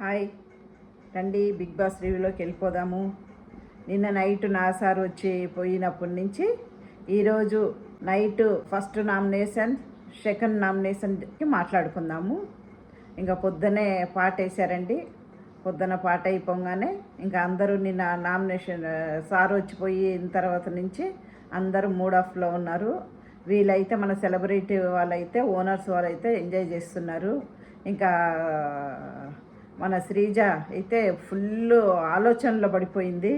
Hi, రండి big boss రివ్యూలోకి వెళ్ళిపోదాము. నిన్న నైట్ నా సార్ వచ్చి పోయినప్పటి నుంచి ఈరోజు నైట్ ఫస్ట్ నామినేషన్, సెకండ్ నామినేషన్కి మాట్లాడుకుందాము. ఇంకా పొద్దునే పాట వేసారండి. పొద్దున పాట అయిపోగానే ఇంకా అందరూ నిన్న నామినేషన్ సార్ వచ్చిపోయిన తర్వాత నుంచి అందరూ మూడ్ ఆఫ్లో ఉన్నారు. వీళ్ళైతే మన సెలబ్రిటీ వాళ్ళైతే ఓనర్స్ వాళ్ళైతే ఎంజాయ్ చేస్తున్నారు. ఇంకా మన శ్రీజ అయితే ఫుల్ ఆలోచనలో పడిపోయింది.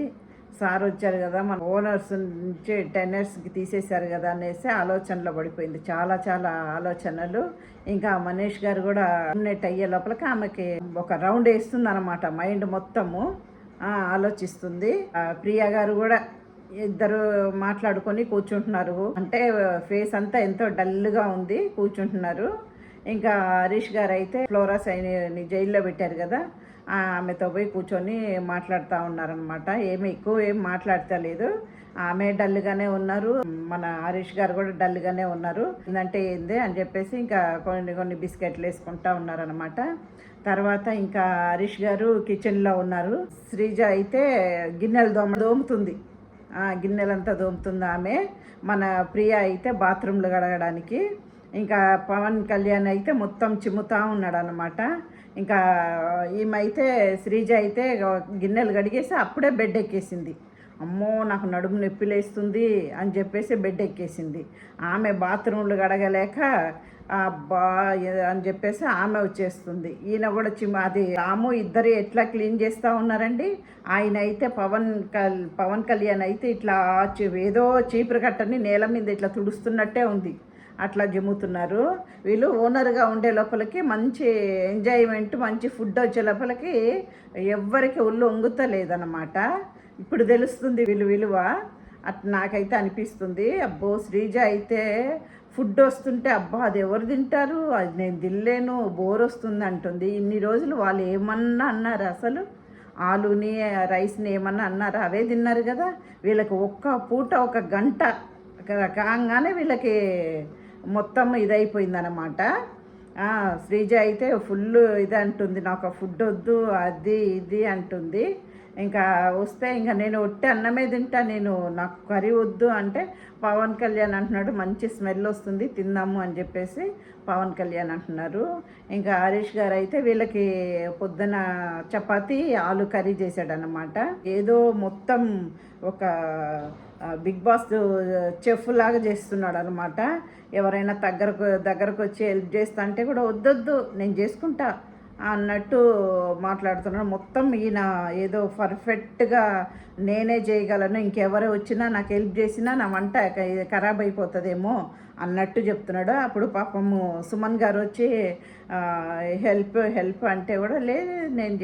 సార్ వచ్చారు కదా, మన ఓనర్స్ నుంచి టెన్నర్స్కి తీసేశారు కదా అనేసి ఆలోచనలో పడిపోయింది. చాలా చాలా ఆలోచనలు. ఇంకా మనీష్ గారు కూడా నెట్ అయ్యే లోపలికి ఆమెకి ఒక రౌండ్ వేస్తుంది అనమాట. మైండ్ మొత్తము ఆలోచిస్తుంది. ప్రియా గారు కూడా ఇద్దరు మాట్లాడుకొని కూర్చుంటున్నారు. అంటే ఫేస్ అంతా ఎంతో డల్గా ఉంది, కూర్చుంటున్నారు. ఇంకా హరీష్ గారు అయితే ఫ్లోరస్ అయిన జైల్లో పెట్టారు కదా, ఆమెతో పోయి కూర్చొని మాట్లాడుతూ ఉన్నారనమాట. ఏం మాట్లాడతలేదు. ఆమె డల్గానే ఉన్నారు, మన హరీష్ గారు కూడా డల్గానే ఉన్నారు. ఏంటంటే ఏంది అని చెప్పేసి ఇంకా కొన్ని బిస్కెట్లు వేసుకుంటా ఉన్నారనమాట. తర్వాత ఇంకా హరీష్ గారు కిచెన్లో ఉన్నారు. శ్రీజ అయితే గిన్నెలు దోముతుంది. గిన్నెలంతా దోముతుంది ఆమె. మన ప్రియ అయితే బాత్రూమ్లు కడగడానికి. ఇంకా పవన్ కళ్యాణ్ అయితే మొత్తం చిమ్ముతా ఉన్నాడు అనమాట. ఇంకా ఈమెయితే శ్రీజ అయితే గిన్నెలు కడిగేసి అప్పుడే బెడ్ ఎక్కేసింది. అమ్మో నాకు నడుము నొప్పి లేస్తుంది అని చెప్పేసి బెడ్ ఎక్కేసింది. ఆమె బాత్రూమ్లు కడగలేక అబ్బా అని చెప్పేసి ఆమె వచ్చేస్తుంది. ఈయన కూడా అది రాము ఇద్దరు ఎట్లా క్లీన్ చేస్తూ ఉన్నారండి. ఆయన అయితే పవన్ కళ్యాణ్ అయితే ఇట్లా ఏదో చీపురు కట్టని నేల మీద ఇట్లా తుడుస్తున్నట్టే ఉంది. అట్లా జమ్ముతున్నారు. వీళ్ళు ఓనర్గా ఉండే లోపలికి మంచి ఎంజాయ్మెంట్, మంచి ఫుడ్ వచ్చే లోపలికి ఎవ్వరికి ఒళ్ళు వంగుతలేదన్నమాట. ఇప్పుడు తెలుస్తుంది వీళ్ళు విలువ. అట్లా నాకైతే అనిపిస్తుంది. అబ్బో శ్రీజ అయితే ఫుడ్ వస్తుంటే అబ్బా అది ఎవరు తింటారు, అది నేను తినలేను, బోర్ వస్తుంది అంటుంది. ఇన్ని రోజులు వాళ్ళు ఏమన్నా అన్నారు? అసలు ఆలుని రైస్ని ఏమన్నా అన్నారు? అవే తిన్నారు కదా. వీళ్ళకి ఒక్క పూట ఒక గంట కాగానే వీళ్ళకి మొత్తం ఇదైపోయిందనమాట. శ్రీజ అయితే ఫుల్ ఇది అంటుంది, నాకు ఫుడ్ వద్దు అది ఇది అంటుంది. ఇంకా వస్తే ఇంకా నేను ఒట్టి అన్నమే తింటా, నాకు కర్రీ వద్దు అంటే పవన్ కళ్యాణ్ అంటున్నాడు మంచి స్మెల్ వస్తుంది తిందాము అని చెప్పేసి పవన్ కళ్యాణ్ అంటున్నారు. ఇంకా హరీష్ గారు అయితే వీళ్ళకి పొద్దున చపాతీ ఆలు కర్రీ చేశాడనమాట. ఏదో మొత్తం ఒక బిగ్ బాస్ చెఫ్ లాగా చేస్తున్నాడు అనమాట. ఎవరైనా దగ్గరకు వచ్చి హెల్ప్ చేస్తా అంటే కూడా వద్దొద్దు నేను చేసుకుంటా అన్నట్టు మాట్లాడుతున్నాడు. మొత్తం ఈయన ఏదో పర్ఫెక్ట్గా నేనే చేయగలను, ఇంకెవరు వచ్చినా నాకు హెల్ప్ చేసినా నా వంట ఖరాబ్ అయిపోతుందేమో అన్నట్టు చెప్తున్నాడు. అప్పుడు పాపము సుమన్ గారు వచ్చి హెల్ప్ అంటే కూడా లేదు నేను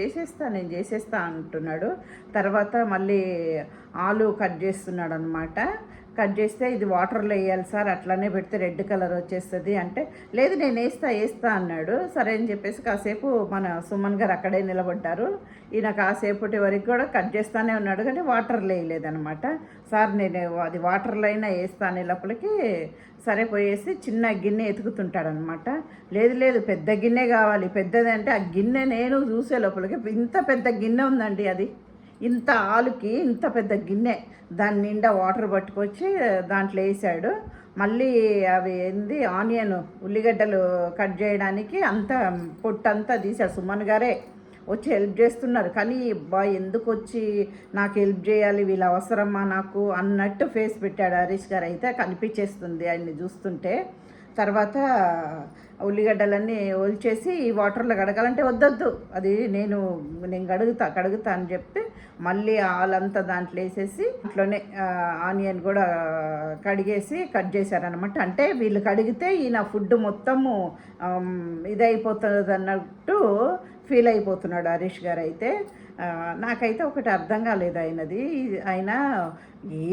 చేసేస్తా అంటున్నాడు. తర్వాత మళ్ళీ ఆలు కట్ చేస్తున్నాడు అనమాట. కట్ చేస్తే ఇది వాటర్లో వేయాలి సార్, అట్లానే పెడితే రెడ్ కలర్ వచ్చేస్తుంది అంటే లేదు నేను వేస్తా అన్నాడు. సరే అని చెప్పేసి కాసేపు మన సుమన్ గారు అక్కడే నిలబడ్డారు. ఈయన కాసేపటి వరకు కూడా కట్ చేస్తానే ఉన్నాడు కానీ వాటర్లో వేయలేదనమాట. సార్ నేను అది వాటర్లో అయినా వేస్తాను లోపలికి సరే పోయేసి చిన్న గిన్నె ఎతుకుతుంటాడనమాట. లేదు పెద్ద గిన్నె కావాలి, పెద్దది అంటే ఆ గిన్నె నేను చూసే లోపలికి ఇంత పెద్ద గిన్నె ఉందండి. అది ఇంత ఆలుకి ఇంత పెద్ద గిన్నె, దాని నిండా వాటర్ పట్టుకొచ్చి దాంట్లో వేసాడు. మళ్ళీ అవి ఆనియన్ ఉల్లిగడ్డలు కట్ చేయడానికి అంతా పొట్టంతా తీశాడు. సుమన్ గారే వచ్చి హెల్ప్ చేస్తున్నారు. కానీ ఎందుకు వచ్చి నాకు హెల్ప్ చేయాలి, వీళ్ళ అవసరమా నాకు అన్నట్టు ఫేస్ పెట్టాడు హరీష్ గారు. అయితే కనిపించేస్తుంది ఆయన్ని చూస్తుంటే. తర్వాత ఉల్లిగడ్డలన్నీ ఒలిచేసి ఈ వాటర్లో కడగాలంటే వద్దొద్దు అది నేను కడుగుతా అని చెప్తే మళ్ళీ ఆలంతా దాంట్లో వేసేసి అట్లోనే ఆనియన్ కూడా కడిగేసి కట్ చేశారనమాట. అంటే వీళ్ళు కడిగితే ఈయన ఫుడ్ మొత్తము ఇదైపోతుంది అన్నట్టు ఫీల్ అయిపోతున్నాడు హరీష్ గారు అయితే. నాకైతే ఒకటి అర్థం కాలేదు ఆయన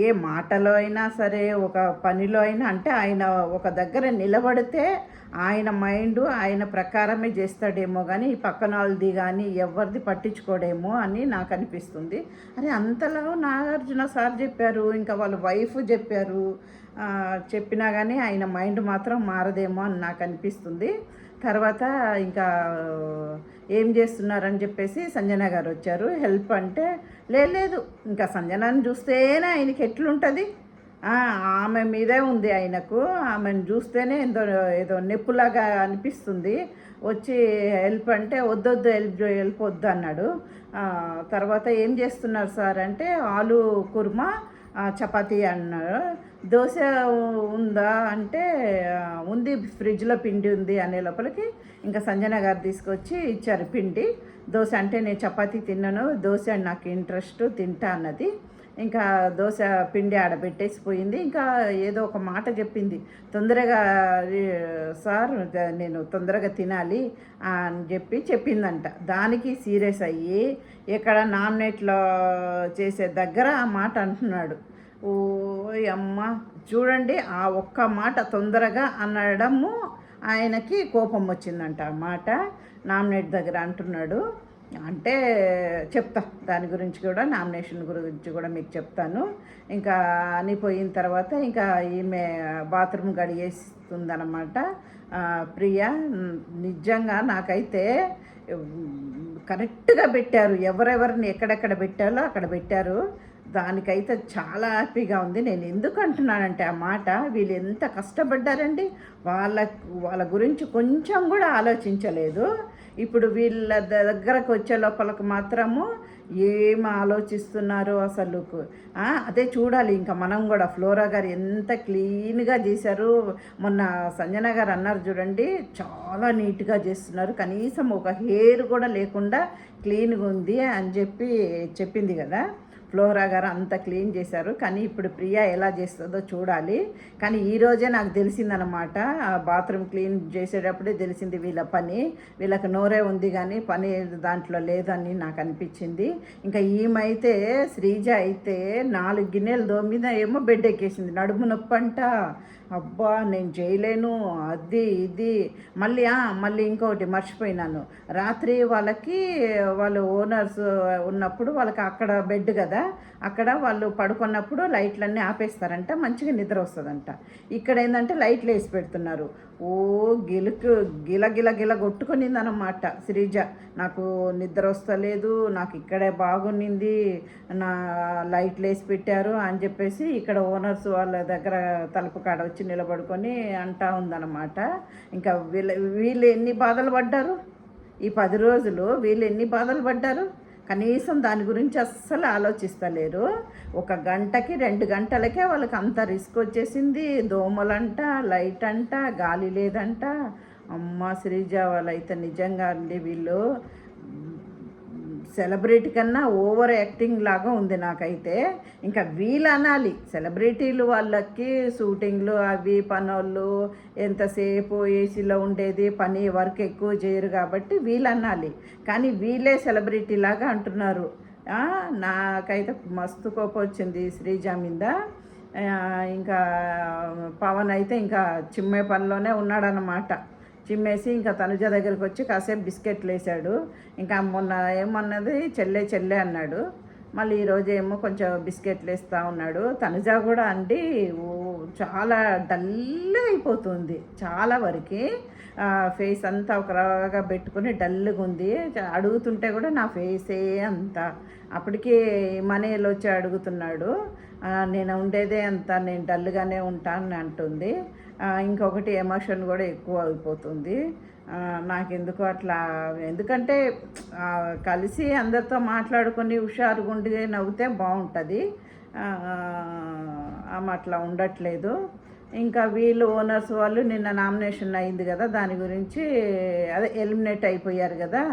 ఏ మాటలో అయినా సరే ఒక పనిలో అయినా అంటే ఆయన ఒక దగ్గర నిలబడితే ఆయన మైండ్ ఆయన ప్రకారమే చేస్తాడేమో కానీ ఈ పక్కన వాళ్ళది కానీ ఎవరిది పట్టించుకోడేమో అని నాకు అనిపిస్తుంది. అరే అంతలో నాగార్జున సార్ చెప్పారు, ఇంకా వాళ్ళ వైఫ్ చెప్పారు, చెప్పినా కానీ ఆయన మైండ్ మాత్రం మారదేమో అని నాకు అనిపిస్తుంది. తర్వాత ఇంకా ఏం చేస్తున్నారని చెప్పేసి సంజన గారు వచ్చారు. హెల్ప్ అంటే లేదు, ఇంకా సంజనని చూస్తేనే ఆయనకి ఎట్లుంటుంది, ఆమె మీదే ఉంది ఆయనకు. ఆమెను చూస్తేనే ఏదో నొప్పులాగా అనిపిస్తుంది. వచ్చి హెల్ప్ అంటే వద్దొద్దు, హెల్ప్ వద్దు అన్నాడు. తర్వాత ఏం చేస్తున్నారు సార్ అంటే ఆలు కుర్మా చపాతీ అన్నారు. దోశ ఉందా అంటే ఉంది, ఫ్రిడ్జ్లో పిండి ఉంది అనే లోపలికి ఇంకా సంజన గారు తీసుకొచ్చి ఇచ్చారు పిండి. దోశ అంటే నేను చపాతీ తిన్నాను, దోశ నాకు ఇంట్రెస్ట్, తింటా అన్నది. ఇంకా దోశ పిండి ఆడబెట్టేసిపోయింది. ఇంకా ఏదో ఒక మాట చెప్పింది, తొందరగా సార్ నేను తొందరగా తినాలి అని చెప్పిందంట. దానికి సీరియస్ అయ్యి ఇక్కడ నామినేట్లో చేసే దగ్గర ఆ మాట అంటున్నాడు. ఓ అమ్మ చూడండి, ఆ ఒక్క మాట తొందరగా అనడము ఆయనకి కోపం వచ్చిందంట. ఆ మాట నామినేట్ దగ్గర అంటున్నాడు. అంటే చెప్తా, దాని గురించి కూడా, నామినేషన్ గురించి కూడా మీకు చెప్తాను. ఇంకా అనిపోయిన తర్వాత ఇంకా ఈమె బాత్రూమ్ గడిగేస్తుందన్నమాట ప్రియా. నిజంగా నాకైతే కరెక్ట్గా పెట్టారు, ఎవరెవరిని ఎక్కడెక్కడ పెట్టాలో అక్కడ పెట్టారు. దానికైతే చాలా హ్యాపీగా ఉంది. నేను ఎందుకు అంటున్నానంటే ఆ మాట, వీళ్ళు ఎంత కష్టపడ్డారండి, వాళ్ళ గురించి కొంచెం కూడా ఆలోచించలేదు. ఇప్పుడు వీళ్ళ దగ్గరకు వచ్చే లోపలకు మాత్రము ఏం ఆలోచిస్తున్నారో అసలు అదే చూడాలి. ఇంకా మనం కూడా ఫ్లోరా గారు ఎంత క్లీన్గా చేశారు. మొన్న సంజన గారు అన్నారు చూడండి, చాలా నీట్గా చేస్తున్నారు, కనీసం ఒక హెయిర్ కూడా లేకుండా క్లీన్గా ఉంది అని చెప్పింది కదా. ఫ్లోరా గారు అంత క్లీన్ చేశారు. కానీ ఇప్పుడు ప్రియా ఎలా చేస్తుందో చూడాలి. కానీ ఈరోజే నాకు తెలిసిందనమాట, బాత్రూమ్ క్లీన్ చేసేటప్పుడే తెలిసింది వీళ్ళ పని. వీళ్ళకి నోరే ఉంది కానీ పని దాంట్లో లేదని నాకు అనిపించింది. ఇంకా ఈమైతే శ్రీజ అయితే 4 గిన్నెలు దోమిద ఏమో బెడ్ ఎక్కేసింది, నడుము నొప్పి అంట. అబ్బా నేను చేయలేను, అది ఇది. మళ్ళీ ఇంకొకటి మర్చిపోయినాను, రాత్రి వాళ్ళు ఓనర్స్ ఉన్నప్పుడు వాళ్ళకి అక్కడ బెడ్ కదా, అక్కడ వాళ్ళు పడుకున్నప్పుడు లైట్లన్నీ ఆపేస్తారంట, మంచిగా నిద్ర వస్తుందంట. ఇక్కడ ఏంటంటే లైట్లు వేసి పెడుతున్నారు. ఓ గిల కొట్టుకునిందన్నమాట శ్రీజ. నాకు నిద్ర వస్తలేదు, నాకు ఇక్కడే బాగుండింది, నా లైట్లు వేసి పెట్టారు అని చెప్పేసి ఇక్కడ ఓనర్స్ వాళ్ళ దగ్గర తలుపు కాడ వచ్చి నిలబడుకొని అంటా ఉందన్నమాట. ఇంకా వీళ్ళు ఎన్ని బాధలు పడ్డారు ఈ 10 రోజులు, వీళ్ళు ఎన్ని బాధలు పడ్డారు. కనీసం దాని గురించి అస్సలు ఆలోచిస్తలేరు. 1 గంటకి 2 గంటలకే వాళ్ళకి అంత రిస్క్ వచ్చేసింది. దోమలంట, లైట్ అంట, గాలి లేదంట. అమ్మ శ్రీజ వాళ్ళైతే నిజంగా అండి, వీళ్ళు సెలబ్రిటీ కన్నా ఓవర్ యాక్టింగ్ లాగా ఉంది నాకైతే. ఇంకా వీళ్ళు అనాలి, సెలబ్రిటీలు వాళ్ళకి షూటింగ్లు అవి పనులు ఎంతసేపు ఏసీలో ఉండేది, పని వర్క్ ఎక్కువ చేయరు కాబట్టి వీళ్ళు అనాలి. కానీ వీళ్ళే సెలబ్రిటీ లాగా అంటున్నారు. నాకైతే మస్తు కోపం వచ్చింది శ్రీజ మీద. ఇంకా పవన్ అయితే ఇంకా చిమ్మే పనిలోనే ఉన్నాడనమాట. చిమ్మేసి ఇంకా తనుజ దగ్గరికి వచ్చి కాసేపు బిస్కెట్లు వేసాడు. ఇంకా మొన్న ఏమన్నది చెల్లె అన్నాడు, మళ్ళీ ఈరోజు ఏమో కొంచెం బిస్కెట్లు వేస్తూ ఉన్నాడు. తనుజ కూడా అండి చాలా డల్ అయిపోతుంది, చాలా వరకు ఫేస్ అంతా ఒకలాగా పెట్టుకుని డల్గా ఉంది. అడుగుతుంటే కూడా నా ఫేసే అంత. అప్పటికి మనీలో వచ్చి అడుగుతున్నాడు, నేను ఉండేదే అంత, నేను డల్గానే ఉంటాను అంటుంది. ఇంకొకటి ఎమోషన్ కూడా ఎక్కువ అయిపోతుంది. నాకెందుకు అట్లా, ఎందుకంటే కలిసి అందరితో మాట్లాడుకొని హుషారుగా ఉండి నవ్వుతే బాగుంటుంది. ఆమె అట్లా ఉండట్లేదు. ఇంకా వీళ్ళు ఓనర్స్ వాళ్ళు నిన్న నామినేషన్ అయింది కదా, దాని గురించి అదే ఎలిమినేట్ అయిపోయారు కదా,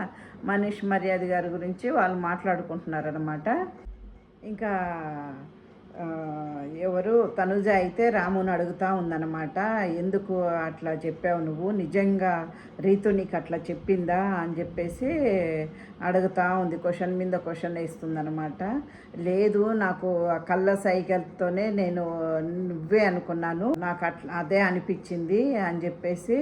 మనీష్ మర్యాద గారి గురించి వాళ్ళు మాట్లాడుకుంటున్నారనమాట. ఇంకా ఎవరు తనుజ అయితే రాముని అడుగుతూ ఉందన్నమాట, ఎందుకు అట్లా చెప్పావు నువ్వు, నిజంగా రీతు నీకు అట్లా చెప్పిందా అని చెప్పేసి అడుగుతూ ఉంది. క్వశ్చన్ మీద క్వశ్చన్ వేస్తుందన్నమాట. లేదు, నాకు ఆ కళ్ళ సైకిల్తోనే నేను నువ్వే అనుకున్నాను, నాకు అట్లా అదే అనిపించింది అని చెప్పేసి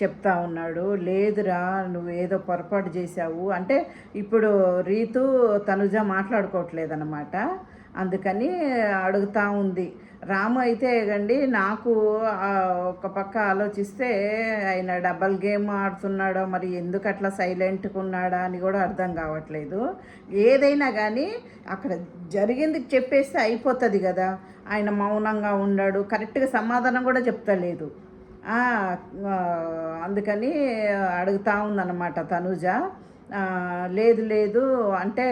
చెప్తా ఉన్నాడు. లేదురా, నువ్వు ఏదో పొరపాటు చేశావు అంటే, ఇప్పుడు రీతు తనుజ మాట్లాడుకోవట్లేదన్నమాట. అందుకని అడుగుతూ ఉంది, రాము అయితే అండి నాకు ఒక పక్క ఆలోచిస్తే ఆయన డబల్ గేమ్ ఆడుతున్నాడో మరి ఎందుకు అట్లా సైలెంట్గా ఉన్నాడా అని కూడా అర్థం కావట్లేదు. ఏదైనా కానీ అక్కడ జరిగింది చెప్పేస్తే అయిపోతుంది కదా. ఆయన మౌనంగా ఉన్నాడు, కరెక్ట్గా సమాధానం కూడా చెప్తలేదు. ఆ, అందుకని అడుగుతా ఉందన్నమాట తనుజ. లేదు లేదు అంటే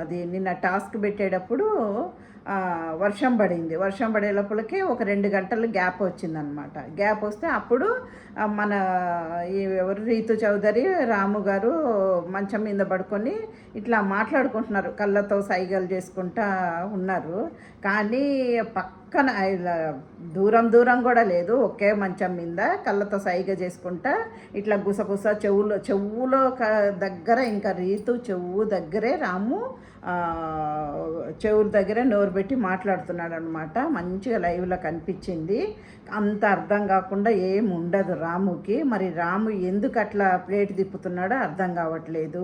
అది నిన్న టాస్క్ పెట్టేటప్పుడు వర్షం పడింది. వర్షం పడేటప్పటికి ఒక 2 గంటలు గ్యాప్ వచ్చిందనమాట. గ్యాప్ వస్తే అప్పుడు మన ఎవరు రీతు చౌదరి రాము గారు మంచం మీద పడుకొని ఇట్లా మాట్లాడుకుంటున్నారు, కళ్ళతో సైగలు చేసుకుంటా ఉన్నారు. కానీ పక్కన ఇలా దూరం దూరం కూడా లేదు, ఒకే మంచం మీద కళ్ళతో సైగ చేసుకుంటా ఇట్లా గుసగుస చెవులో దగ్గర, ఇంకా రీతు చెవు దగ్గరే రాము చెవుల దగ్గరే నోరు పెట్టి మాట్లాడుతున్నాడు అనమాట. మంచిగా లైవ్లో కనిపించింది. అంత అర్థం కాకుండా ఏం ఉండదు రాముకి. మరి రాము ఎందుకు అట్లా ప్లేట్ తిప్పుతున్నాడో అర్థం కావట్లేదు.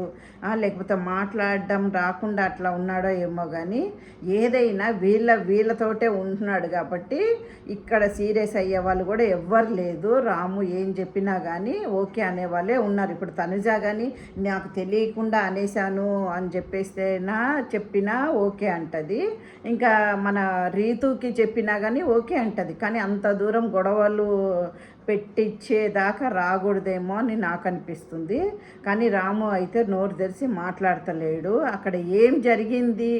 లేకపోతే మాట్లాడడం రాకుండా అట్లా ఉన్నాడో ఏమో కానీ ఏదైనా వీళ్ళతోటే ఉంటున్నాడు కాబట్టి ఇక్కడ సీరియస్ అయ్యే వాళ్ళు కూడా ఎవ్వరు లేదు. రాము ఏం చెప్పినా కానీ ఓకే అనేవాళ్ళే ఉన్నారు. ఇప్పుడు తనుజ కానీ నాకు తెలియకుండా అనేశాను అని చెప్పినా ఓకే అంటది. ఇంకా మన రీతుకి చెప్పినా కానీ ఓకే అంటది. కానీ అంత దూరం గొడవలు పెట్టించేదాకా రాకూడదేమో అని నాకు అనిపిస్తుంది. కానీ రాము అయితే నోరు తెరిచి మాట్లాడతలేడు. అక్కడ ఏం జరిగింది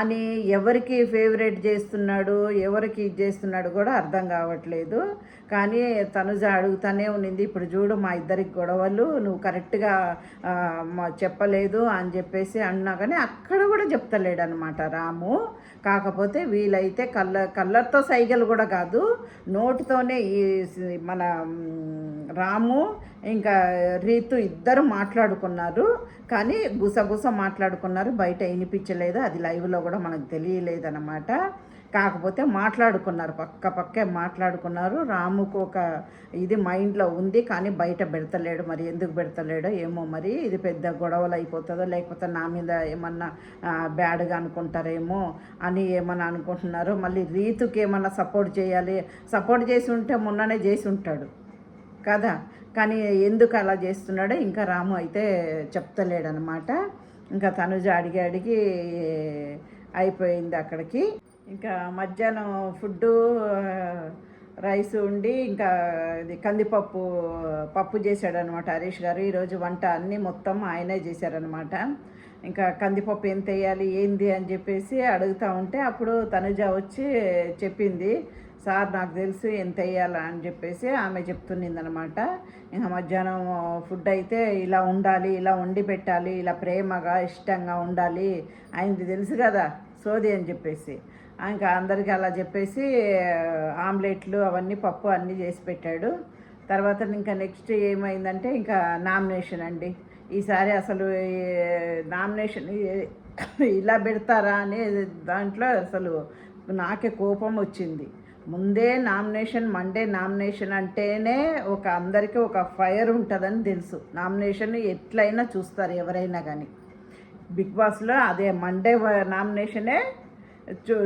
అని ఎవరికి ఫేవరెట్ చేస్తున్నాడు, ఎవరికి ఇది చేస్తున్నాడు కూడా అర్థం కావట్లేదు. కానీ తనుజ అడుగుతానే ఉన్నింది, ఇప్పుడు చూడు మా ఇద్దరికి గొడవలు నువ్వు కరెక్ట్గా చెప్పలేదు అని చెప్పేసి అన్నా కానీ అక్కడ కూడా చెప్తలేడు అనమాట రాము. కాకపోతే వీలైతే కళ్ళతో సైగలు కూడా కాదు, నోటితోనే ఈ మన రాము ఇంకా రీతు ఇద్దరు మాట్లాడుకున్నారు. కానీ గుసగుస మాట్లాడుకున్నారు, బయట వినిపించలేదు. అది లైవ్లో కూడా మనకు తెలియలేదన్నమాట. కాకపోతే మాట్లాడుకున్నారు, పక్కే మాట్లాడుకున్నారు. రాముకు ఒక ఇది మైండ్లో ఉంది కానీ బయట పెడతలేడు. మరి ఎందుకు పెడతలేడో ఏమో. మరి ఇది పెద్ద గొడవలు అయిపోతుందో లేకపోతే నా మీద ఏమన్నా బ్యాడ్గా అనుకుంటారేమో అని ఏమన్నా అనుకుంటున్నారు. మళ్ళీ రీతుకి ఏమన్నా సపోర్ట్ చేసి ఉంటే మొన్ననే చేసి ఉంటాడు కదా. కానీ ఎందుకు అలా చేస్తున్నాడో ఇంకా రాము అయితే చెప్తలేడనమాట. ఇంకా తనుజ అడిగి అయిపోయింది అక్కడికి. ఇంకా మధ్యాహ్నం ఫుడ్డు రైస్ ఉండి ఇంకా ఇది పప్పు చేశాడనమాట హరీష్ గారు. ఈరోజు వంట అన్నీ మొత్తం ఆయనే చేశారనమాట. ఇంకా కందిపప్పు ఎంత వేయాలి ఏంది అని చెప్పేసి అడుగుతూ ఉంటే అప్పుడు తనుజ వచ్చి చెప్పింది, సార్ నాకు తెలుసు ఎంత వేయాలా అని చెప్పేసి ఆమె చెప్తున్నిందనమాట. ఇంకా మధ్యాహ్నం ఫుడ్ అయితే ఇలా ఉండాలి, ఇలా వండి పెట్టాలి, ఇలా ప్రేమగా ఇష్టంగా ఉండాలి, ఆయనది తెలుసు కదా సోది అని చెప్పేసి ఇంకా అందరికీ అలా చెప్పేసి ఆమ్లెట్లు అవన్నీ పప్పు అన్నీ చేసి పెట్టాడు. తర్వాత ఇంకా నెక్స్ట్ ఏమైందంటే ఇంకా నామినేషన్ అండి. ఈసారి అసలు నామినేషన్ ఇలా పెడతారా అనే దాంట్లో అసలు నాకే కోపం వచ్చింది. ముందే మండే నామినేషన్ అంటేనే అందరికీ ఒక ఫైర్ ఉంటుందని తెలుసు. నామినేషన్ ఎట్లయినా చూస్తారు ఎవరైనా కానీ. బిగ్ బాస్లో అదే మండే నామినేషనే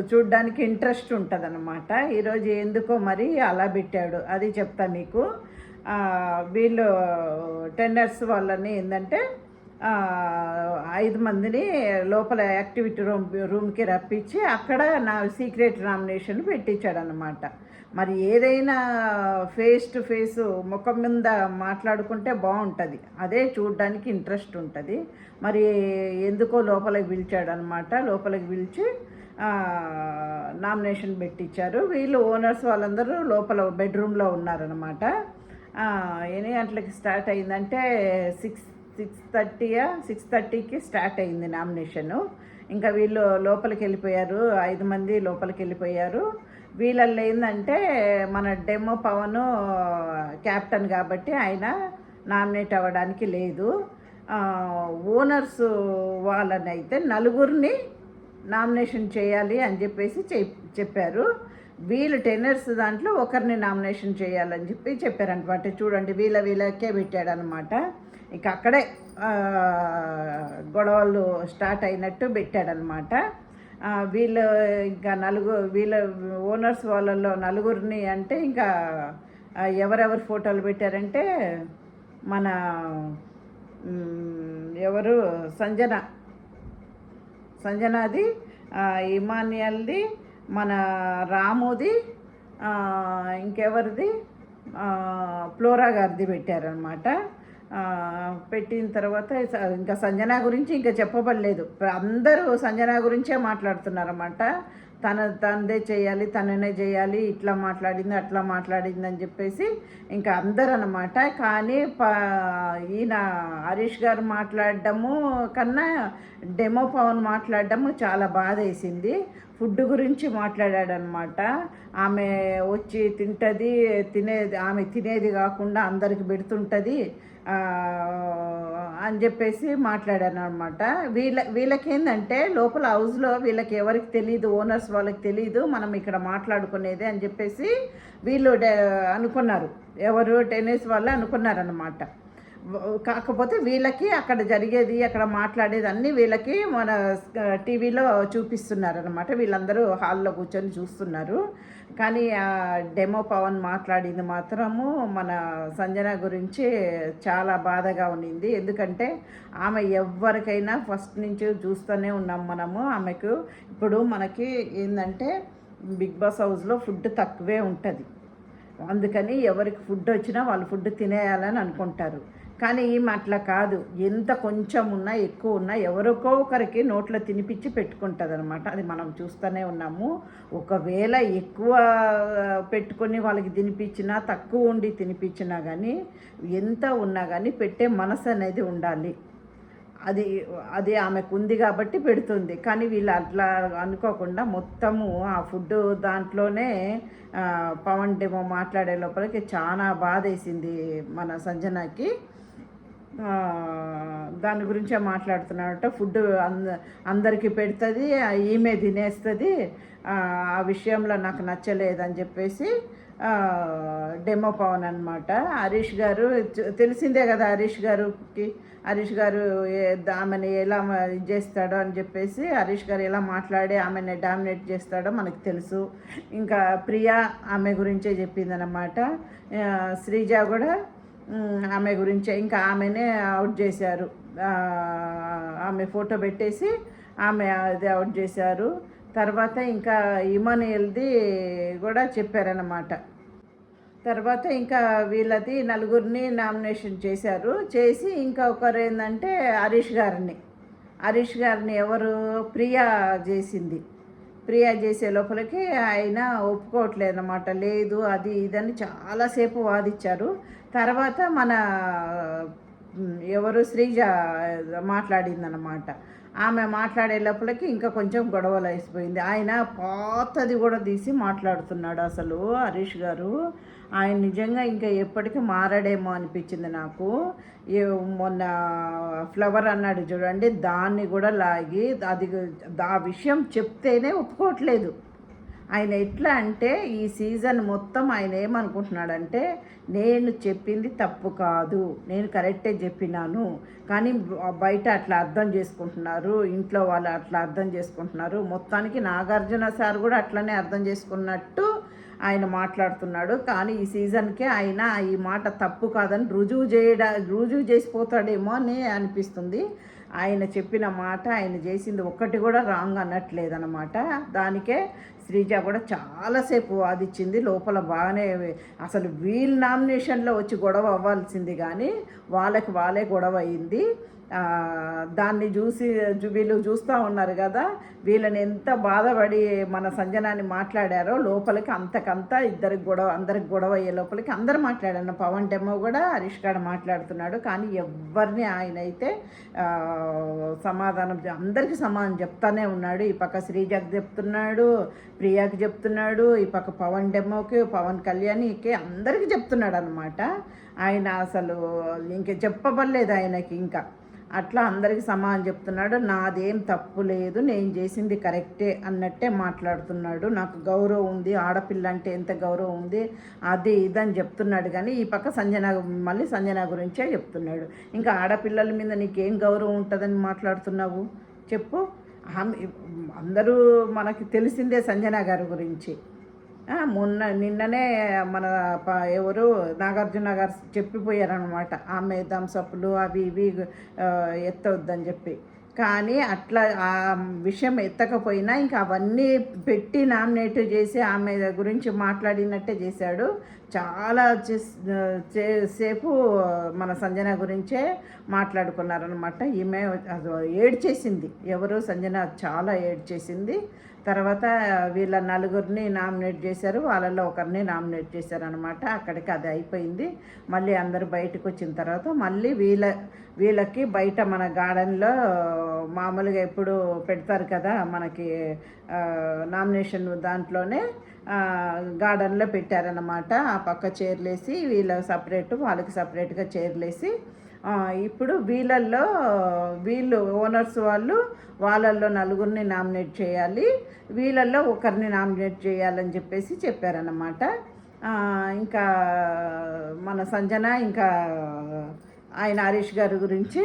చూడ్డానికి ఇంట్రెస్ట్ ఉంటుంది అన్నమాట. ఈరోజు ఎందుకో మరి అలా పెట్టాడు, అది చెప్తా మీకు. వీళ్ళు టెండర్స్ వాళ్ళని ఏంటంటే 5 మందిని లోపల యాక్టివిటీ రూమ్కి రప్పించి అక్కడ సీక్రెట్ నామినేషన్ పెట్టించాడనమాట. మరి ఏదైనా ఫేస్ టు ఫేస్ ముఖం మీద మాట్లాడుకుంటే బాగుంటుంది, అదే చూడడానికి ఇంట్రెస్ట్ ఉంటుంది. మరి ఎందుకో లోపలికి పిలిచాడనమాట. లోపలికి పిలిచి నామినేషన్ పెట్టించారు. వీళ్ళు ఓనర్స్ వాళ్ళందరూ లోపల బెడ్రూమ్లో ఉన్నారనమాట. ఎన్ని గంటలకి స్టార్ట్ అయిందంటే 6:30కి స్టార్ట్ అయింది నామినేషను. ఇంకా వీళ్ళు లోపలికి వెళ్ళిపోయారు, 5 మంది లోపలికి వెళ్ళిపోయారు. వీళ్ళల్లో ఏంటంటే మన డెమో పవన్ క్యాప్టెన్ కాబట్టి ఆయన నామినేట్ అవ్వడానికి లేదు. ఓనర్స్ వాళ్ళని అయితే 4 నామినేషన్ చేయాలి అని చెప్పేసి చెప్పారు. వీళ్ళు టెన్నర్స్ దాంట్లో ఒకరిని నామినేషన్ చేయాలని చెప్పారనమాట. చూడండి వీళ్ళకే పెట్టాడనమాట. ఇక అక్కడే గొడవలు స్టార్ట్ అయినట్టు పెట్టాడనమాట. వీళ్ళు ఇంకా వీళ్ళ ఓనర్స్ వాళ్ళల్లో నలుగురిని అంటే ఇంకా ఎవరెవరు ఫోటోలు పెట్టారంటే మన ఎవరు సంజనాది, ఇమాన్యుయల్ది, మన రాముది, ఇంకెవరిది ఫ్లోరా గారిది పెట్టారనమాట. పెట్టిన తర్వాత ఇంకా సంజన గురించి ఇంకా చెప్పబడలేదు. అందరూ సంజన గురించే మాట్లాడుతున్నారన్నమాట. తనదే చేయాలి, తననే చేయాలి, ఇట్లా మాట్లాడింది అట్లా మాట్లాడింది అని చెప్పేసి ఇంకా అందరూ అనమాట. కానీ ఈయన హరీష్ గారు మాట్లాడడము కన్నా డెమో పవన్ మాట్లాడడము చాలా బాధ వేసింది. ఫుడ్ గురించి మాట్లాడాడనమాట. ఆమె వచ్చి తింటుంది, ఆమె తినేది కాకుండా అందరికి పెడుతుంటుంది అని చెప్పేసి మాట్లాడాను అనమాట. వీళ్ళకేందంటే లోపల హౌస్లో వీళ్ళకి ఎవరికి తెలియదు, ఓనర్స్ వాళ్ళకి తెలియదు మనం ఇక్కడ మాట్లాడుకునేది అని చెప్పేసి వీళ్ళు అనుకున్నారు. ఎవరు టెన్నిస్ వాళ్ళు అనుకున్నారనమాట. కాకపోతే వీళ్ళకి అక్కడ జరిగేది అక్కడ మాట్లాడేది అన్నీ వీళ్ళకి మన టీవీలో చూపిస్తున్నారనమాట. వీళ్ళందరూ హాల్లో కూర్చొని చూస్తున్నారు. కానీ ఆ డెమో పవన్ మాట్లాడింది మాత్రము మన సంజన గురించి చాలా బాధగా ఉన్నింది. ఎందుకంటే ఆమె ఎవరికైనా ఫస్ట్ నుంచి చూస్తూనే ఉన్నాం మనము. ఆమెకు ఇప్పుడు మనకి ఏంటంటే బిగ్ బాస్ హౌస్లో ఫుడ్ తక్కువే ఉంటుంది. అందుకని ఎవరికి ఫుడ్ వచ్చినా వాళ్ళు ఫుడ్ తినేయాలని అనుకుంటారు. కానీ ఈమె అట్లా కాదు. ఎంత కొంచెం ఉన్నా ఎక్కువ ఉన్నా ఎవరికో ఒకరికి నోట్లో తినిపించి పెట్టుకుంటుంది అనమాట. అది మనం చూస్తూనే ఉన్నాము. ఒకవేళ ఎక్కువ పెట్టుకొని వాళ్ళకి తినిపించినా తక్కువ ఉండి తినిపించినా కానీ ఎంత ఉన్నా కానీ పెట్టే మనసు అనేది ఉండాలి. అది ఆమెకు ఉంది కాబట్టి పెడుతుంది. కానీ వీళ్ళు అట్లా అనుకోకుండా మొత్తము ఆ ఫుడ్ దాంట్లోనే పవన్ డెమో మాట్లాడే లోపలికి చాలా బాధ వేసింది మన సంజనకి. దాని గురించే మాట్లాడుతున్నాడట. ఫుడ్ అందరికీ పెడుతుంది, ఈమె తినేస్తుంది, ఆ విషయంలో నాకు నచ్చలేదని చెప్పేసి డెమో పవన్ అనమాట. హరీష్ గారు తెలిసిందే కదా, హరీష్ గారు ఆమెను ఎలా చేస్తాడో అని చెప్పేసి, హరీష్ గారు ఎలా మాట్లాడి ఆమెను డామినేట్ చేస్తాడో మనకు తెలుసు. ఇంకా ప్రియా ఆమె గురించే చెప్పిందనమాట. శ్రీజ కూడా ఆమె గురించే, ఇంకా ఆమెనే అవుట్ చేశారు. ఆమె ఫోటో పెట్టేసి ఆమె అది అవుట్ చేశారు. తర్వాత ఇంకా ఇమాన్యుయల్ది కూడా చెప్పారన్నమాట. తర్వాత ఇంకా వీళ్ళది నలుగురిని నామినేషన్ చేసి ఇంకా ఒకరు ఏంటంటే హరీష్ గారిని ఎవరు ప్రియా చేసే లోపలికి ఆయన ఒప్పుకోవట్లేదన్నమాట. లేదు అది ఇదని చాలాసేపు వాదించారు. తర్వాత మన ఎవరు శ్రీజ మాట్లాడిందన్నమాట. ఆమె మాట్లాడే లోపలికి ఇంకా కొంచెం గొడవలు అయిపోయింది. ఆయన పాతది కూడా తీసి మాట్లాడుతున్నాడు. అసలు హరీష్ గారు ఆయన నిజంగా ఇంకా ఎప్పటికీ మారాడేమో అనిపించింది నాకు. మొన్న ఫ్లవర్ అన్నాడు చూడండి, దాన్ని కూడా లాగి ఆ విషయం చెప్తేనే ఒప్పుకోవట్లేదు. ఆయన ఎట్లా అంటే ఈ సీజన్ మొత్తం ఆయన ఏమనుకుంటున్నాడంటే నేను చెప్పింది తప్పు కాదు, నేను కరెక్టే చెప్పినాను, కానీ బయట అట్లా అర్థం చేసుకుంటున్నారు, ఇంట్లో వాళ్ళు అట్లా అర్థం చేసుకుంటున్నారు. మొత్తానికి నాగార్జున సార్ కూడా అట్లనే అర్థం చేసుకున్నట్టు ఆయన మాట్లాడుతున్నాడు. కానీ ఈ సీజన్కే ఆయన ఈ మాట తప్పు కాదని రుజువు చేసిపోతాడేమో అని అనిపిస్తుంది. ఆయన చెప్పిన మాట, ఆయన చేసింది ఒక్కటి కూడా రాంగ్ అనట్లేదన్నమాట. దానికే శ్రీజ కూడా చాలాసేపు వాదిచ్చింది. లోపల బాగానే అసలు వీళ్ళ నామినేషన్లో వచ్చి గొడవ అవ్వాల్సింది కానీ వాళ్ళే గొడవ అయింది. దాన్ని వీళ్ళు చూస్తూ ఉన్నారు కదా, వీళ్ళని ఎంత బాధపడి మన సంజనాన్ని మాట్లాడారో లోపలికి అంతకంతా అందరికి గొడవ అయ్యే లోపలికి అందరు మాట్లాడారు. పవన్ డెమో కూడా హరీష్ గారు మాట్లాడుతున్నాడు. కానీ ఎవరిని ఆయన అయితే అందరికీ సమాధానం చెప్తానే ఉన్నాడు. ఈ పక్క శ్రీజకి చెప్తున్నాడు, ప్రియాకి చెప్తున్నాడు, ఈ పక్క పవన్ డెమోకి, పవన్ కళ్యాణ్కి అందరికీ చెప్తున్నాడు అనమాట. ఆయన అసలు ఇంక చెప్పబడలేదు ఆయనకి. ఇంకా అట్లా అందరికి సమానం చెప్తున్నాడు. నాదేం తప్పు లేదు, నేను చేసింది కరెక్టే అన్నట్టే మాట్లాడుతున్నాడు. నాకు గౌరవం ఉంది, ఆడపిల్ల అంటే ఎంత గౌరవం ఉంది, అది ఇదని చెప్తున్నాడు. కానీ ఈ పక్క సంజన గురించే చెప్తున్నాడు. ఇంకా ఆడపిల్లల మీద నీకేం గౌరవం ఉంటుందని మాట్లాడుతున్నావు చెప్పు? అందరూ మనకి తెలిసిందే సంజన గారి గురించి. నిన్ననే మన ఎవరు నాగార్జున గారు చెప్పిపోయారనమాట, ఆమె థమ్సప్లు అవి ఇవి ఎత్తవద్దని చెప్పి. కానీ అట్లా ఆ విషయం ఎత్తకపోయినా ఇంకా అవన్నీ పెట్టి నామినేట్ చేసి ఆమె గురించి మాట్లాడినట్టే చేశాడు. చాలా సేపు మన సంజన గురించే మాట్లాడుకున్నారనమాట. ఈమె ఏడ్చేసింది, ఎవరు సంజన చాలా ఏడ్చేసింది. తర్వాత వీళ్ళ నలుగురిని నామినేట్ చేశారు, వాళ్ళల్లో ఒకరిని నామినేట్ చేశారనమాట. అక్కడికి అది అయిపోయింది. మళ్ళీ అందరూ బయటకు వచ్చిన తర్వాత మళ్ళీ వీళ్ళకి బయట మన గార్డెన్లో మామూలుగా ఎప్పుడు పెడతారు కదా మనకి నామినేషన్, దాంట్లోనే గార్డెన్లో పెట్టారనమాట. ఆ పక్క చైర్లేసి వీళ్ళ సపరేట్, వాళ్ళకి సపరేట్గా చైర్లేసి ఇప్పుడు వీళ్ళు ఓనర్స్ వాళ్ళల్లో నలుగురిని నామినేట్ చేయాలి, వీళ్ళల్లో ఒకరిని నామినేట్ చేయాలని చెప్పేసి చెప్పారన్నమాట. ఇంకా మన సంజన ఇంకా ఆయన హరీష్ గారి గురించి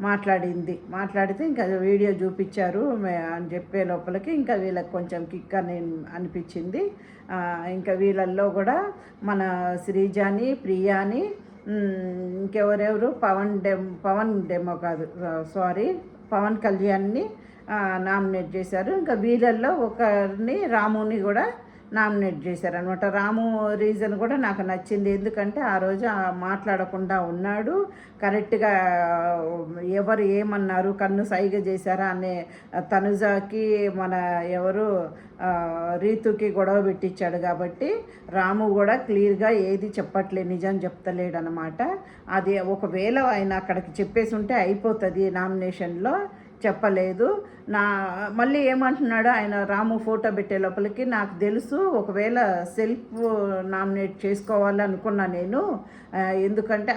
మాట్లాడితే ఇంకా వీడియో చూపించారు అని చెప్పే లోపలికి ఇంకా వీళ్ళకి కొంచెం కిక్ అని అనిపించింది. ఇంకా వీళ్ళల్లో కూడా మన శ్రీజాని, ప్రియాని, ఇంకెవరెవరు పవన్ కళ్యాణ్ని నామినేట్ చేశారు. ఇంకా వీళ్ళల్లో ఒకరిని రాముని కూడా నామినేట్ చేశారనమాట. రాము రీజన్ కూడా నాకు నచ్చింది, ఎందుకంటే ఆ రోజు మాట్లాడకుండా ఉన్నాడు. కరెక్ట్గా ఎవరు ఏమన్నారు, కన్ను సైగ చేశారా అనే తనుజాకి మన ఎవరు రీతుకి గొడవ పెట్టించాడు కాబట్టి రాము కూడా క్లియర్గా ఏది చెప్పట్లేదు, నిజం చెప్తలేడనమాట. అది ఒకవేళ ఆయన అక్కడికి చెప్పేసి ఉంటే అయిపోతుంది, నామినేషన్లో చెప్పలేదు. మళ్ళీ ఏమంటున్నాడు ఆయన, రాము ఫోటో పెట్టే లోపలికి నాకు తెలుసు ఒకవేళ సెల్ఫ్ నామినేట్ చేసుకోవాలనుకున్నా నేను, ఎందుకంటే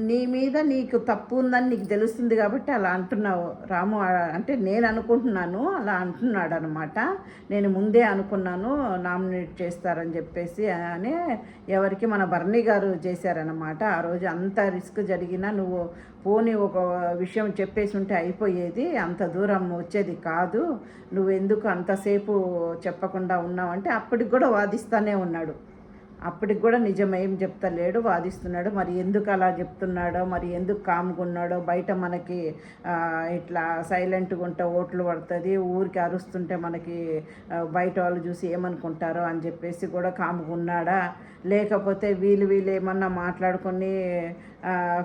నీ మీద నీకు తప్పు ఉందని నీకు తెలుస్తుంది కాబట్టి అలా అంటున్నావు రాము, అంటే నేను అనుకుంటున్నాను అలా అంటున్నాడు అనమాట. నేను ముందే అనుకున్నాను నామినేట్ చేస్తారని చెప్పేసి అని ఎవరికి మన బర్నీ గారు చేశారనమాట. ఆ రోజు అంత రిస్క్ జరిగినా నువ్వు పోనీ ఒక విషయం చెప్పేసి ఉంటే అయిపోయేది, అంత దూరం వచ్చేది కాదు, నువ్వెందుకు అంతసేపు చెప్పకుండా ఉన్నావంటే అప్పటికి కూడా వాదిస్తూనే ఉన్నాడు. అప్పటికి కూడా నిజమేం చెప్తలేడు, వాదిస్తున్నాడు. మరి ఎందుకు అలా చెప్తున్నాడో, మరి ఎందుకు కామ్గున్నాడో, బయట మనకి ఇట్లా సైలెంట్గా ఉంటే ఓట్లు పడుతుంది, ఊరికి అరుస్తుంటే మనకి బయట వాళ్ళు చూసి ఏమనుకుంటారో అని చెప్పేసి కూడా కామ్గున్నాడా, లేకపోతే వీళ్ళు ఏమన్నా మాట్లాడుకొని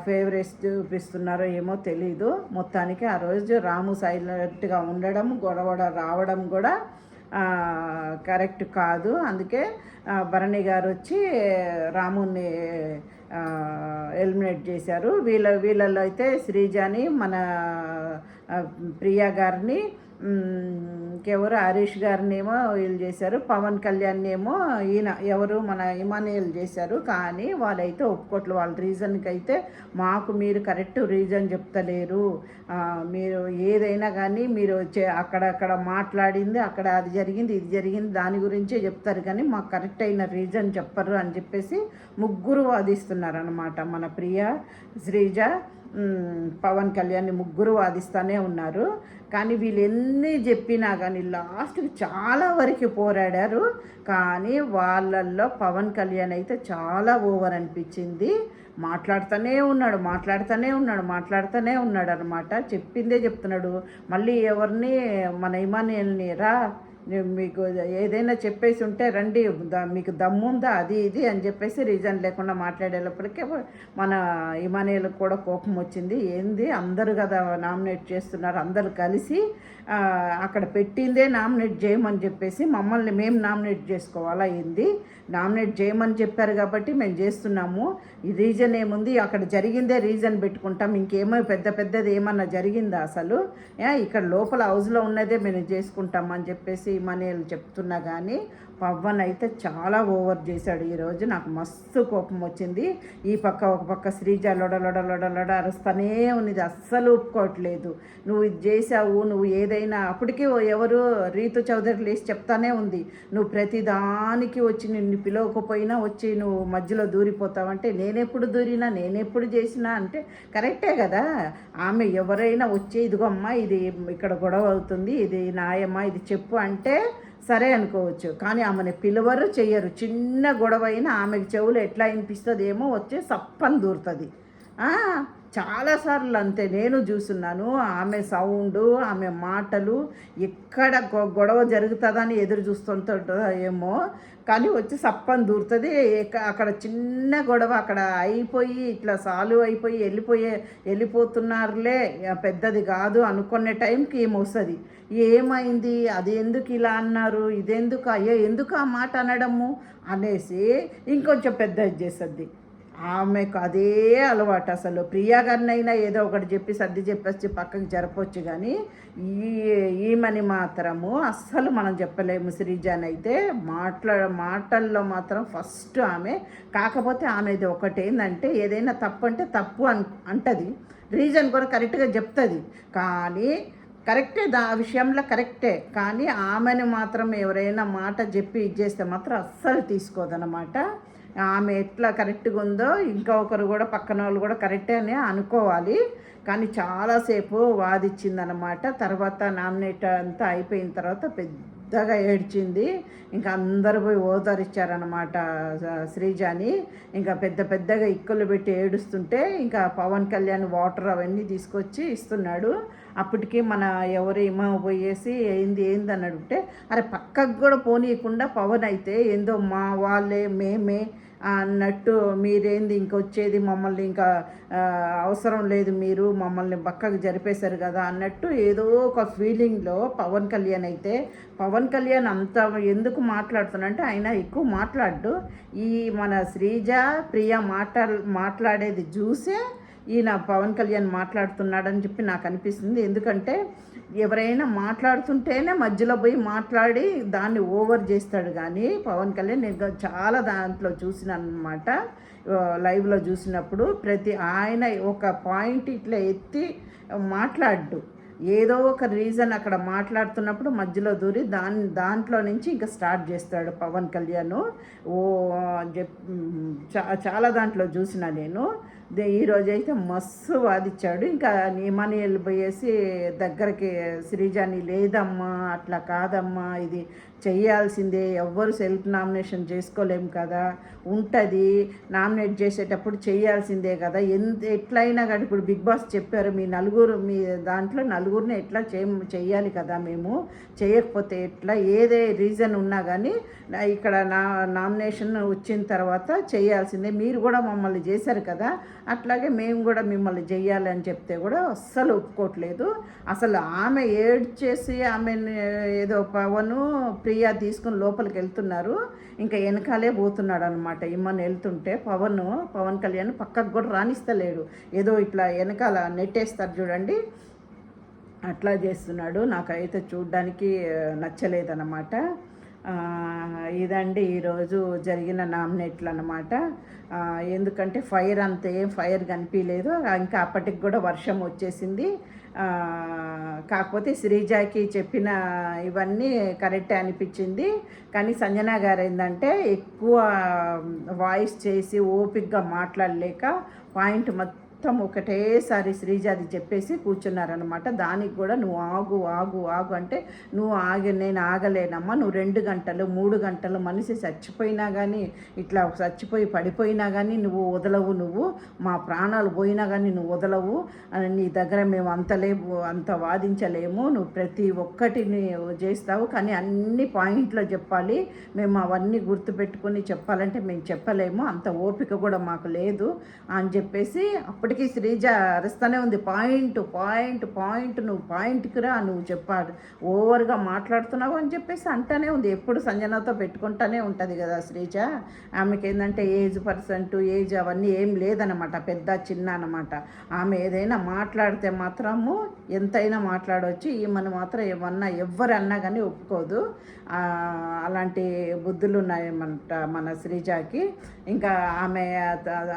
ఫేవరెట్స్ చూపిస్తున్నారో ఏమో తెలీదు. మొత్తానికి ఆ రోజు రాము సైలెంట్గా ఉండడం, గొడవ రావడం కూడా కరెక్ట్ కాదు. అందుకే భరణి గారు వచ్చి రాముని ఎలిమినేట్ చేశారు. వీళ్ళల్లో అయితే శ్రీజాని, మన ప్రియా గారిని, ఇంకెవరు హరీష్ గారినేమో వీళ్ళు చేశారు, పవన్ కళ్యాణ్ ఏమో ఈయన ఎవరు మన ఇమానియల్ చేశారు. కానీ వాళ్ళైతే ఒప్పుకోట్లు, వాళ్ళ రీజన్కి అయితే మాకు మీరు కరెక్ట్ రీజన్ చెప్తలేరు, మీరు ఏదైనా కానీ మీరు అక్కడక్కడ మాట్లాడింది, అక్కడ అది జరిగింది ఇది జరిగింది దాని గురించే చెప్తారు కానీ మాకు కరెక్ట్ అయిన రీజన్ చెప్పరు అని చెప్పేసి ముగ్గురు వాదిస్తున్నారు అనమాట. మన ప్రియా, శ్రీజ, పవన్ కళ్యాణ్ ముగ్గురు వాదిస్తూనే ఉన్నారు. కానీ వీళ్ళు ఎన్ని చెప్పినా కానీ లాస్ట్కి చాలా వరకు పోరాడారు. కానీ వాళ్ళల్లో పవన్ కళ్యాణ్ అయితే చాలా ఓవర్ అనిపించింది. మాట్లాడుతూనే ఉన్నాడు అనమాట. చెప్పిందే చెప్తున్నాడు. మళ్ళీ ఎవరిని మన ఇమానియల్ని మీకు ఏదైనా చెప్పేసి ఉంటే రండి, మీకు దమ్ముందా అది ఇది అని చెప్పేసి రీజన్ లేకుండా మాట్లాడేటప్పటికే మన ఇమానియల్కి కూడా కోపం వచ్చింది. ఏంది అందరూ కదా నామినేట్ చేస్తున్నారు, అందరూ కలిసి అక్కడ పెట్టిందే నామినేట్ చేయమని చెప్పేసి మమ్మల్ని మేము నామినేట్ చేసుకోవాలా, ఏంది నామినేట్ చేయమని చెప్పారు కాబట్టి మేము చేస్తున్నాము, ఈ రీజన్ ఏముంది, అక్కడ జరిగిందే రీజన్ పెట్టుకుంటాం, ఇంకేమో పెద్దది ఏమన్నా జరిగిందా అసలు, ఇక్కడ లోపల హౌస్లో ఉన్నదే మేము చేసుకుంటాం అని చెప్పేసి ఇమానియల్ చెప్తున్నా కానీ పవన్ అయితే చాలా ఓవర్ చేశాడు ఈరోజు. నాకు మస్తు కోపం వచ్చింది. ఈ పక్క ఒక పక్క శ్రీజ లొడ అరుస్తూనే ఉన్నది, అస్సలు ఒప్పుకోవట్లేదు. నువ్వు ఇది చేసావు, నువ్వు ఏదైనా అప్పటికీ ఎవరు రీతు చౌదరి లేచి చెప్తానే ఉంది, నువ్వు ప్రతిదానికి వచ్చి నిన్ను పిలవకపోయినా వచ్చి నువ్వు మధ్యలో దూరిపోతావంటే నేనెప్పుడు దూరినా, నేనెప్పుడు చేసినా అంటే కరెక్టే కదా. ఆమె ఎవరైనా వచ్చి ఇదిగో అమ్మా ఇది ఇక్కడ గొడవ అవుతుంది, ఇది న్యాయమా, ఇది చెప్పు అంటే సరే అనుకోవచ్చు. కానీ ఆమెను పిలవరు, చెయ్యరు. చిన్న గొడవ అయినా ఆమెకు చెవులు ఎట్లా వినిపిస్తుంది ఏమో వచ్చి సప్పని దూరుతుంది. చాలాసార్లు అంతే నేను చూస్తున్నాను. ఆమె సౌండు, ఆమె మాటలు ఎక్కడ గొడవ జరుగుతుందని ఎదురు చూస్తుంటుందో ఏమో, కానీ వచ్చి సప్పని దూరుతుంది. అక్కడ చిన్న గొడవ అక్కడ అయిపోయి ఇట్లా సాల్వ్ అయిపోయి వెళ్ళిపోతున్నారులే, పెద్దది కాదు అనుకునే టైంకి ఏమొస్తుంది, ఏమైంది, అది ఎందుకు ఇలా అన్నారు, ఇదెందుకు, అయ్యో ఎందుకు ఆ మాట అనడము అనేసి ఇంకొంచెం పెద్దది చేస్తుంది. ఆమెకు అదే అలవాటు. అసలు ప్రియా గారినైనా ఏదో ఒకటి చెప్పి సర్ది చెప్పేసి పక్కకి జరపవచ్చు, కానీ ఈమెని మాత్రము అస్సలు మనం చెప్పలేము. శ్రీజానైతే మాటల్లో మాత్రం ఫస్ట్ ఆమె. కాకపోతే ఆమెది ఒకటి ఏంటంటే ఏదైనా తప్పు అంటే తప్పు అంటది, రీజన్ కూడా కరెక్ట్గా చెప్తుంది. కానీ కరెక్టే, ఆ విషయంలో కరెక్టే. కానీ ఆమెను మాత్రం ఎవరైనా మాట చెప్పి ఇచ్చేస్తే మాత్రం అస్సలు తీసుకోదన్నమాట. ఆమె ఎట్లా కరెక్ట్గా ఉందో ఇంకొకరు కూడా పక్కన వాళ్ళు కూడా కరెక్టే అని అనుకోవాలి. కానీ చాలాసేపు వాదిచ్చిందనమాట. తర్వాత నామినేట్ అంతా అయిపోయిన తర్వాత పెద్దగా ఏడ్చింది. ఇంకా అందరూ పోయి ఓదారిచ్చారనమాట శ్రీజాని. ఇంకా పెద్దగా ఇక్కులు పెట్టి ఏడుస్తుంటే ఇంకా పవన్ కళ్యాణ్ వాటర్ అవన్నీ తీసుకొచ్చి ఇస్తున్నాడు. అప్పటికి మన ఎవరు ఏమో పోయేసి ఏంది అని అడిగితే, అరే పక్కకు కూడా పోనీయకుండా పవన్ అయితే ఏందో మా వాళ్ళే మేమే అన్నట్టు, మీరేంది ఇంకొచ్చేది మమ్మల్ని ఇంకా అవసరం లేదు, మీరు మమ్మల్ని పక్కకు జరిపేశారు కదా అన్నట్టు ఏదో ఒక ఫీలింగ్లో పవన్ కళ్యాణ్ అయితే. పవన్ కళ్యాణ్ అంత ఎందుకు మాట్లాడుతున్నంటే ఆయన ఎక్కువ మాట్లాడు. ఈ మన శ్రీజ ప్రియ మాట్లాడేది చూసే ఈయన పవన్ కళ్యాణ్ మాట్లాడుతున్నాడని చెప్పి నాకు అనిపిస్తుంది. ఎందుకంటే ఎవరైనా మాట్లాడుతుంటేనే మధ్యలో పోయి మాట్లాడి దాన్ని ఓవర్ చేస్తాడు. కానీ పవన్ కళ్యాణ్ నేను చాలా దాంట్లో చూసినాను అనమాట, లైవ్లో చూసినప్పుడు. ఆయన ఒక పాయింట్ ఇట్లా ఎత్తి మాట్లాడు, ఏదో ఒక రీజన్ అక్కడ మాట్లాడుతున్నప్పుడు మధ్యలో దూరి దాంట్లో నుంచి ఇంకా స్టార్ట్ చేస్తాడు పవన్ కళ్యాణ్. చాలా దాంట్లో చూసిన నేను. ఈరోజైతే మస్తు వాదిచ్చాడు. ఇంకా నియమాని వెళ్ళిపోయేసి దగ్గరికి శ్రీజాని, లేదమ్మా అట్లా కాదమ్మా, ఇది చెయ్యాల్సిందే, ఎవ్వరు సెల్ఫ్ నామినేషన్ చేసుకోలేము కదా, ఉంటుంది నామినేట్ చేసేటప్పుడు చేయాల్సిందే కదా, ఎట్లయినా కానీ ఇప్పుడు బిగ్ బాస్ చెప్పారు మీ దాంట్లో నలుగురిని ఎట్లా చెయ్యాలి కదా, మేము చేయకపోతే ఎట్లా, ఏదే రీజన్ ఉన్నా కానీ ఇక్కడ నామినేషన్ వచ్చిన తర్వాత చేయాల్సిందే, మీరు కూడా మమ్మల్ని చేశారు కదా అట్లాగే మేము కూడా మిమ్మల్ని చెయ్యాలి అని చెప్తే కూడా అస్సలు ఒప్పుకోవట్లేదు. అసలు ఆమె ఏడ్చేసి ఆమెను ఏదో పవను ప్రియా తీసుకుని లోపలికి వెళ్తున్నారు, ఇంకా వెనకాలే పోతున్నాడు అనమాట. ఇమ్మని వెళ్తుంటే పవన్ కళ్యాణ్ పక్కకు కూడా రాణిస్తలేడు, ఏదో ఇట్లా వెనకాల నెట్టేస్తారు చూడండి, అట్లా చేస్తున్నాడు. నాకైతే చూడ్డానికి నచ్చలేదన్నమాట. ఇదండి ఈరోజు జరిగిన నామినేట్లు అన్నమాట. ఎందుకంటే ఫైర్ కనిపించలేదు. ఇంకా అప్పటికి కూడా వర్షం వచ్చేసింది. కాకపోతే శ్రీజాకి చెప్పిన ఇవన్నీ కరెక్టే అనిపించింది. కానీ సంజన గారు ఏంటంటే ఎక్కువ వాయిస్ చేసి ఓపిక్గా మాట్లాడలేక పాయింట్ మొత్తం ఒకటేసారి శ్రీజాది చెప్పేసి కూర్చున్నారనమాట. దానికి కూడా నువ్వు ఆగు అంటే నేను ఆగలేనమ్మా, నువ్వు 2 గంటలు 3 గంటలు మనిషి చచ్చిపోయినా కానీ ఇట్లా చచ్చిపోయి పడిపోయినా కానీ నువ్వు వదలవు, నువ్వు మా ప్రాణాలు పోయినా కానీ నువ్వు వదలవు, నీ దగ్గర మేము అంత వాదించలేము, నువ్వు ప్రతి ఒక్కటిని చేస్తావు కానీ అన్ని పాయింట్లో చెప్పాలి, మేము అవన్నీ గుర్తుపెట్టుకుని చెప్పాలంటే మేము చెప్పలేము, అంత ఓపిక కూడా మాకు లేదు అని చెప్పేసి అప్పుడు అప్పటికి శ్రీజ అరుస్తూనే ఉంది, పాయింట్ పాయింట్ పాయింట్, నువ్వు పాయింట్కి రా, నువ్వు చెప్పాడు ఓవర్గా మాట్లాడుతున్నావు అని చెప్పేసి అంటానే ఉంది. ఎప్పుడు సంజనతో పెట్టుకుంటానే ఉంటుంది కదా శ్రీజ. ఆమెకి ఏంటంటే ఏజ్ అవన్నీ ఏం లేదనమాట, పెద్ద చిన్న అనమాట. ఆమె ఏదైనా మాట్లాడితే మాత్రము ఎంతైనా మాట్లాడవచ్చు, ఈమెను మాత్రం ఏమన్నా ఎవరన్నా కానీ ఒప్పుకోదు. అలాంటి బుద్ధులు ఉన్నాయన్నమాట మన శ్రీజాకి. ఇంకా ఆమె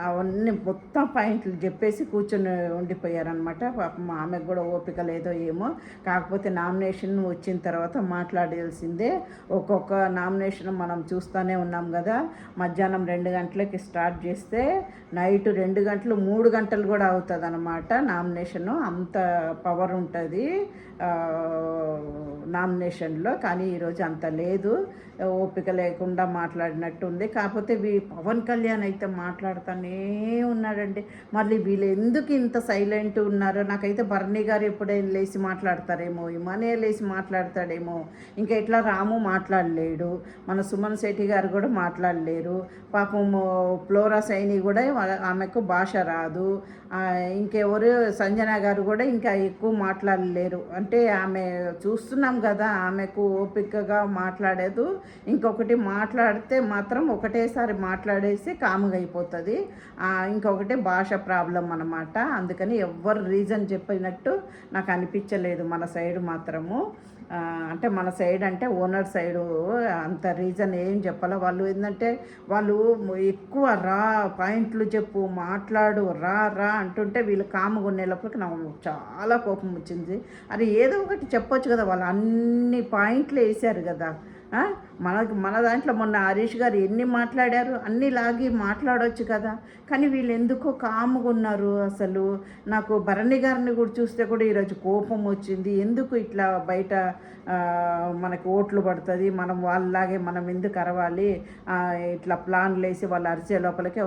అవన్నీ మొత్తం పాయింట్లు చెప్పేసి కూర్చొని ఉండిపోయారనమాట. పాపం ఆమెకు కూడా ఓపిక లేదో ఏమో. కాకపోతే నామినేషన్ వచ్చిన తర్వాత మాట్లాడాల్సిందే. ఒక్కొక్క నామినేషన్ మనం చూస్తూనే ఉన్నాం కదా. మధ్యాహ్నం 2 గంటలకి స్టార్ట్ చేస్తే నైట్ 2 గంటలు 3 గంటలు కూడా అవుతుంది అనమాట నామినేషను. అంత పవర్ ఉంటుంది నామినేషన్లో. కానీ ఈరోజు అంత లేదు, ఓపిక లేకుండా మాట్లాడినట్టు ఉంది. కాకపోతే పవన్ కళ్యాణ్ అయితే మాట్లాడుతూనే ఉన్నాడండి. మళ్ళీ వీళ్ళు ఎందుకు ఇంత సైలెంట్ ఉన్నారో నాకైతే. భరణి గారు ఎప్పుడైనా లేచి మాట్లాడతారేమో, ఇమనే లేచి మాట్లాడతాడేమో. ఇంకా ఇట్లా రాము మాట్లాడలేడు, మన సుమన్ శెట్టి గారు కూడా మాట్లాడలేరు. పాపం ఫ్లోరా సైని కూడా ఆమెకు భాష రాదు. ఇంకెవరు సంజన గారు కూడా ఇంకా ఎక్కువ మాట్లాడలేరు. అంటే ఆమె చూస్తున్నాం కదా, ఆమెకు ఓపికగా మాట్లాడేదు. ఇంకొకటి మాట్లాడితే మాత్రం ఒకటేసారి మాట్లాడేసి కాముగా అయిపోతుంది. ఇంకొకటి భాష ప్రాబ్లం అన్నమాట. అందుకని ఎవ్వరు రీజన్ చెప్పినట్టు నాకు అనిపించలేదు మన సైడ్ మాత్రము. అంటే మన సైడ్ అంటే ఓనర్ సైడు అంత రీజన్ ఏం చెప్పాలి. వాళ్ళు ఏంటంటే వాళ్ళు ఎక్కువ పాయింట్లు చెప్పు, మాట్లాడు, రా అంటుంటే వీళ్ళు కాముగా ఉండేటప్పటికి నాకు చాలా కోపం వచ్చింది. అది ఏదో ఒకటి చెప్పొచ్చు కదా, వాళ్ళు అన్ని పాయింట్లు వేశారు కదా. మన దాంట్లో మొన్న హరీష్ గారు ఎన్ని మాట్లాడారు, అన్ని లాగి మాట్లాడవచ్చు కదా. కానీ వీళ్ళు ఎందుకో కాముగా ఉన్నారు. అసలు నాకు భరణి గారిని కూడా చూస్తే కూడా ఈరోజు కోపం వచ్చింది. ఎందుకు ఇట్లా బయట మనకి ఓట్లు పడుతుంది, మనం వాళ్ళలాగే మనం ఎందుకు అరవాలి, ఇట్లా ప్లాన్లు వేసి వాళ్ళు అరిచే లోపలికే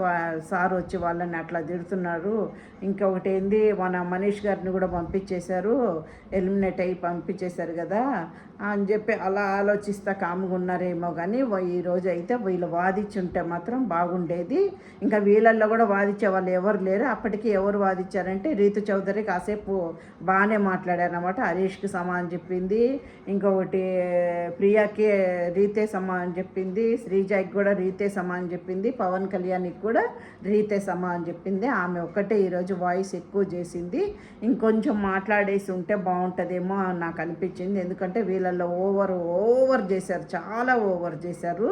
సార్ వచ్చి వాళ్ళని అట్లా తిడుతున్నారు. ఇంకొకటి ఏంది, మన మనీష్ గారిని కూడా పంపించేశారు, ఎలిమినేట్ అయ్యి పంపించేశారు కదా అని చెప్పి అలా ఆలోచిస్తా కాముగా ఉన్నారేమో. కానీ ఈరోజు అయితే వీళ్ళు వాదించుంటే మాత్రం బాగుండేది. ఇంకా వీళ్ళల్లో కూడా వాదించే వాళ్ళు ఎవరు లేరు. అప్పటికి ఎవరు వాదించారంటే రీతు చౌదరి కాసేపు బాగానే మాట్లాడారనమాట. హరీష్కి సమానం చెప్పింది, ఇంకొకటి ప్రియాకి రీతే సమానం చెప్పింది, శ్రీజాకి కూడా రీతే సమానం చెప్పింది, పవన్ కళ్యాణ్కి కూడా రీతే సమానం చెప్పింది. ఆమె ఒక్కటే ఈరోజు వాయిస్ ఎక్కువ చేసింది. ఇంకొంచెం మాట్లాడేసి ఉంటే బాగుంటుందేమో నాకు అనిపించింది. ఎందుకంటే వీళ్ళల్లో ఓవర్ చేశారు, చాలా ఓవర్ చేశారు.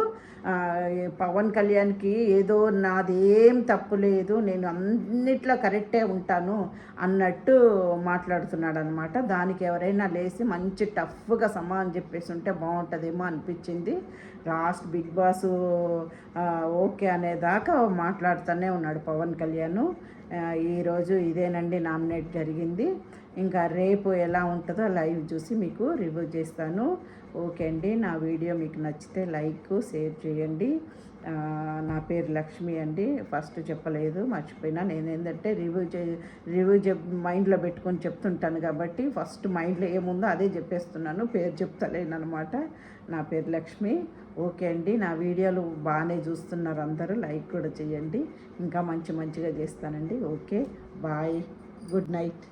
పవన్ కళ్యాణ్కి ఏదో నాదేం తప్పు లేదు, నేను అన్నిట్లో కరెక్టే ఉంటాను అన్నట్టు మాట్లాడుతున్నాడు అనమాట. దానికి ఎవరైనా లేచి మంచి టఫ్గా సమానం చెప్పేసి ఉంటే బాగుంటుందేమో అనిపించింది. లాస్ట్ బిగ్ బాస్ ఓకే అనేదాకా మాట్లాడుతూనే ఉన్నాడు పవన్ కళ్యాణ్. ఈరోజు ఇదేనండి నామినేట్ జరిగింది. ఇంకా రేపు ఎలా ఉంటుందో లైవ్ చూసి మీకు రివ్యూ చేస్తాను. ఓకే అండి, నా వీడియో మీకు నచ్చితే లైక్ షేర్ చేయండి. నా పేరు లక్ష్మి అండి, ఫస్ట్ చెప్పలేదు, మర్చిపోయినా. నేను ఏంటంటే రివ్యూ మైండ్లో పెట్టుకొని చెప్తుంటాను కాబట్టి ఫస్ట్ మైండ్లో ఏముందో అదే చెప్పేస్తున్నాను, పేరు చెప్తలేను అనమాట. నా పేరు లక్ష్మి. ఓకే అండి, నా వీడియోలు బాగానే చూస్తున్నారు అందరూ, లైక్ కూడా చేయండి. ఇంకా మంచిగా చేస్తానండి. Okay, bye, good night.